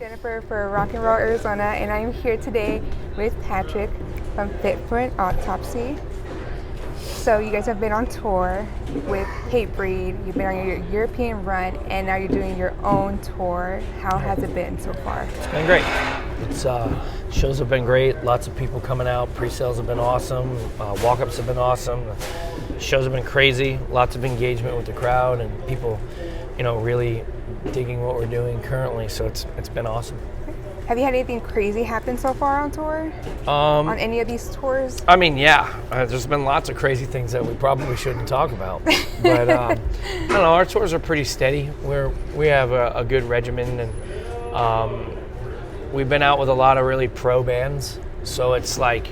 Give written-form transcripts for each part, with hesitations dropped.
Jennifer for Rock and Roll Arizona, and I'm here today with Patrick from Fit For An Autopsy. So you guys have been on tour with Hatebreed, you've been on your European run, and now you're doing your own tour. How has it been so far? It's been great. It's shows have been great. Lots of people coming out. Pre-sales have been awesome. Walk-ups have been awesome. Shows have been crazy. Lots of engagement with the crowd and people, really digging what we're doing currently. So it's been awesome. Have you had anything crazy happen so far on tour? On any of these tours? I mean, yeah. There's been lots of crazy things that we probably shouldn't talk about. But I don't know. Our tours are pretty steady. We have a good regimen, and we've been out with a lot of really pro bands. So it's like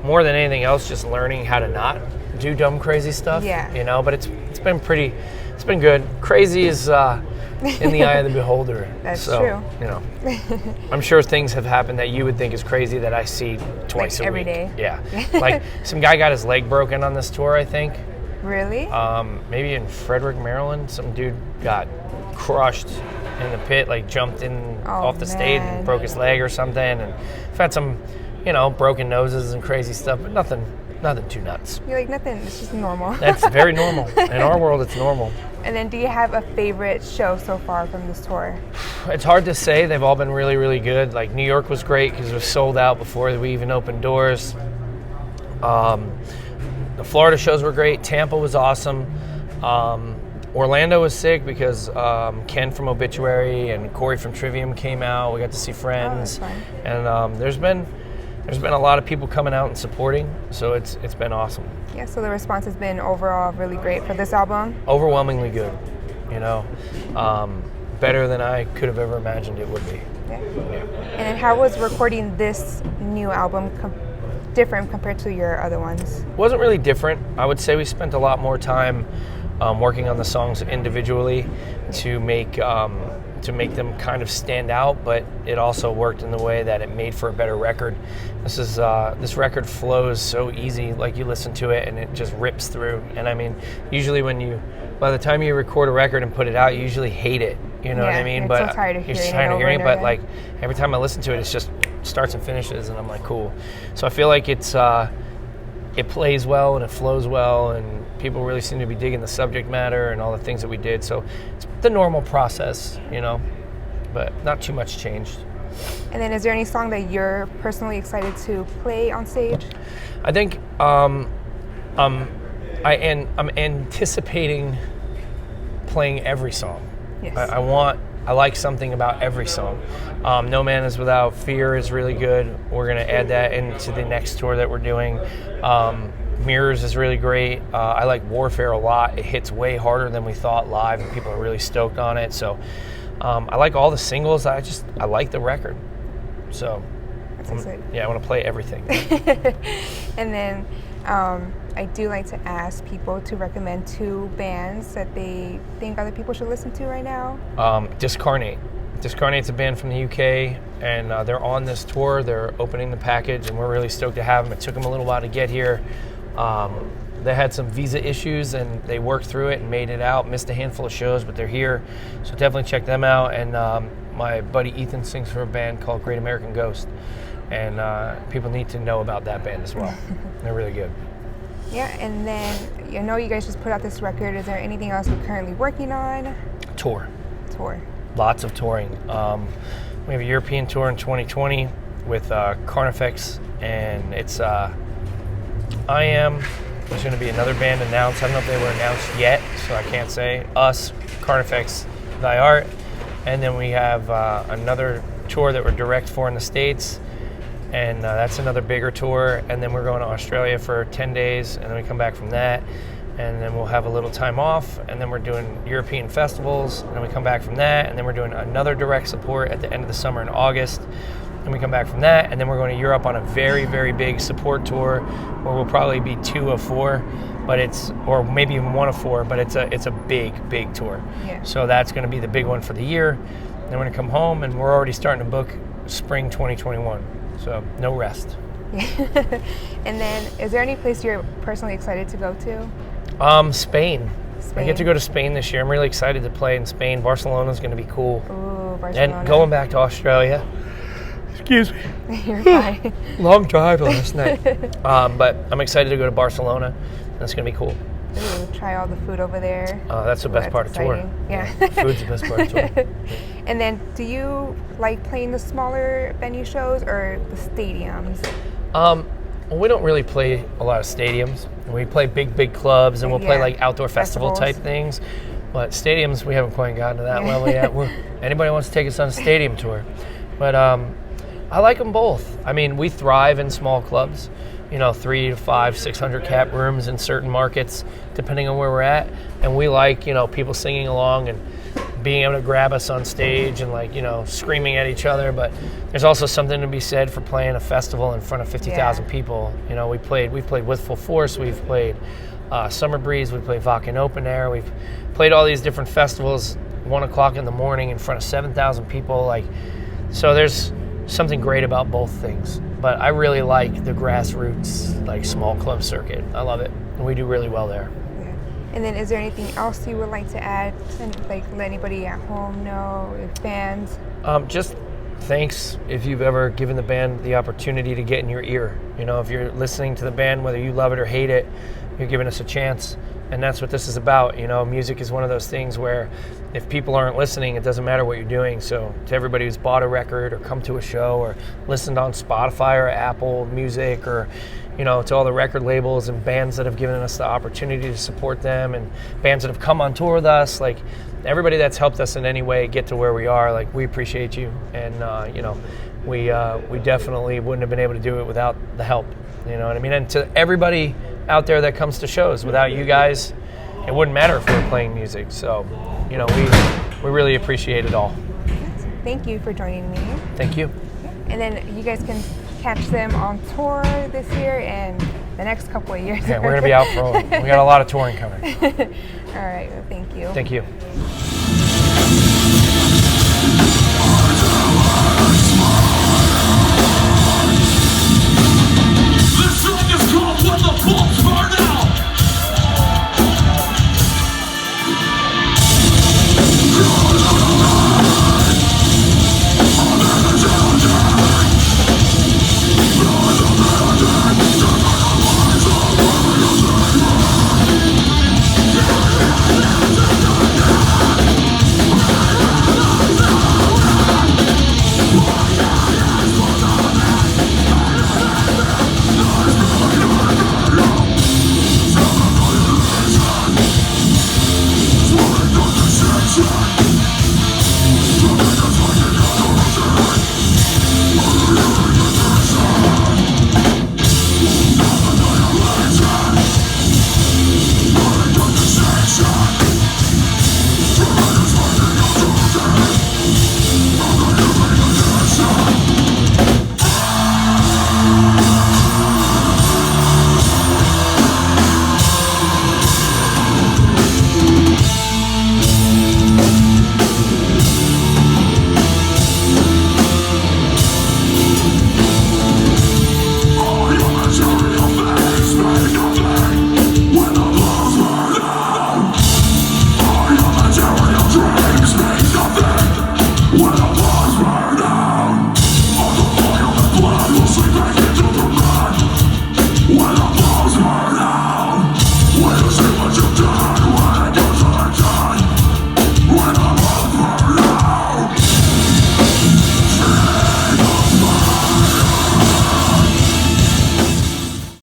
more than anything else, just learning how to not do dumb, crazy stuff. Yeah. But it's been pretty. It's been good. Crazy is in the eye of the beholder. That's true. I'm sure things have happened that you would think is crazy that I see twice a week. Every day. Yeah. Like some guy got his leg broken on this tour, I think. Really? Maybe in Frederick, Maryland, some dude got crushed in the pit, like jumped in off the stage and broke his leg or something. And I've had some, broken noses and crazy stuff, but nothing too nuts. You're like, nothing, it's just normal. That's very normal. In our world, it's normal. And then do you have a favorite show so far from this tour? It's hard to say. They've all been really, really good. Like New York was great because it was sold out before we even opened doors. The Florida shows were great. Tampa was awesome. Orlando was sick because Ken from Obituary and Corey from Trivium came out. We got to see friends. Oh, that's fun. And there's been a lot of people coming out and supporting, so it's been awesome. Yeah, so the response has been overall really great for this album? Overwhelmingly good, better than I could have ever imagined it would be. Yeah. And then how was recording this new album different compared to your other ones? It wasn't really different. I would say we spent a lot more time working on the songs individually to make them kind of stand out, but it also worked in the way that it made for a better record. This record flows so easy, like you listen to it and it just rips through. And I mean, usually by the time you record a record and put it out, you usually hate it. You know what I mean? But so tired of hearing it. But like every time I listen to it, it's just starts and finishes, and I'm like, cool. So I feel like it plays well and it flows well, and people really seem to be digging the subject matter and all the things that we did. So it's the normal process, but not too much changed. And then is there any song that you're personally excited to play on stage? I think I'm anticipating playing every song. Yes. I like something about every song. No Man Is Without Fear is really good. We're going to add that into the next tour that we're doing. Mirrors is really great. I like Warfare a lot. It hits way harder than we thought live, and people are really stoked on it. So I like all the singles. I like the record. So I want to play everything. And then I do like to ask people to recommend 2 bands that they think other people should listen to right now. Discarnate. Discarnate's a band from the UK, and they're on this tour. They're opening the package, and we're really stoked to have them. It took them a little while to get here. They had some visa issues, and they worked through it and made it out. Missed a handful of shows, but they're here. So definitely check them out. And my buddy Ethan sings for a band called Great American Ghost, and people need to know about that band as well. They're really good. Yeah, and then I know you guys just put out this record. Is there anything else you're currently working on? Tour. Lots of touring. We have a European tour in 2020 with Carnifex, and it's I Am. There's going to be another band announced. I don't know if they were announced yet, so I can't say. Us, Carnifex, Thy Art, and then we have another tour that we're direct for in the States, and that's another bigger tour. And then we're going to Australia for 10 days, and then we come back from that. And then we'll have a little time off, and then we're doing European festivals, and then we come back from that, and then we're doing another direct support at the end of the summer in August, and we come back from that, and then we're going to Europe on a very, very big support tour where we'll probably be 2 of 4, or maybe even 1 of 4, but it's a big tour. Yeah. So that's going to be the big one for the year. Then we're going to come home, and we're already starting to book spring 2021, so no rest. And then, is there any place you're personally excited to go to? Spain. I get to go to Spain this year. I'm really excited to play in Spain. Barcelona's going to be cool. Ooh, Barcelona. And going back to Australia. Excuse me. You're fine. Long drive last night. But I'm excited to go to Barcelona. That's going to be cool. Ooh, try all the food over there. That's the best part of tour. Yeah. Food's the best part of tour. And then, do you like playing the smaller venue shows or the stadiums? Well, we don't really play a lot of stadiums. We play big clubs, and we'll play like outdoor festival type things. But stadiums, we haven't quite gotten to that level yet. Anybody wants to take us on a stadium tour? But I like them both. I mean, we thrive in small clubs. 3 to 5, 600 cap rooms in certain markets, depending on where we're at. And we like, people singing along and being able to grab us on stage and screaming at each other. But there's also something to be said for playing a festival in front of 50,000 people. We've played with Full Force, we've played Summer Breeze, we played Vakken Open Air, we've played all these different festivals 1 o'clock in the morning in front of 7,000 people. So there's something great about both things. But I really like the grassroots, small club circuit. I love it. And we do really well there. Yeah. And then is there anything else you would like to add? Let anybody at home know, your fans? Just thanks if you've ever given the band the opportunity to get in your ear. If you're listening to the band, whether you love it or hate it, you're giving us a chance. And that's what this is about. Music is one of those things where if people aren't listening, it doesn't matter what you're doing. So to everybody who's bought a record or come to a show or listened on Spotify or Apple Music or, to all the record labels and bands that have given us the opportunity to support them and bands that have come on tour with us, everybody that's helped us in any way get to where we are, we appreciate you. And, we definitely wouldn't have been able to do it without the help. You know what I mean? And to everybody out there that comes to shows, without you guys, it wouldn't matter if we were playing music. So, we really appreciate it all. Thank you for joining me. Thank you. And then you guys can catch them on tour this year and the next couple of years. Yeah, we're going to be out for we got a lot of touring coming. All right, well, thank you. Thank you.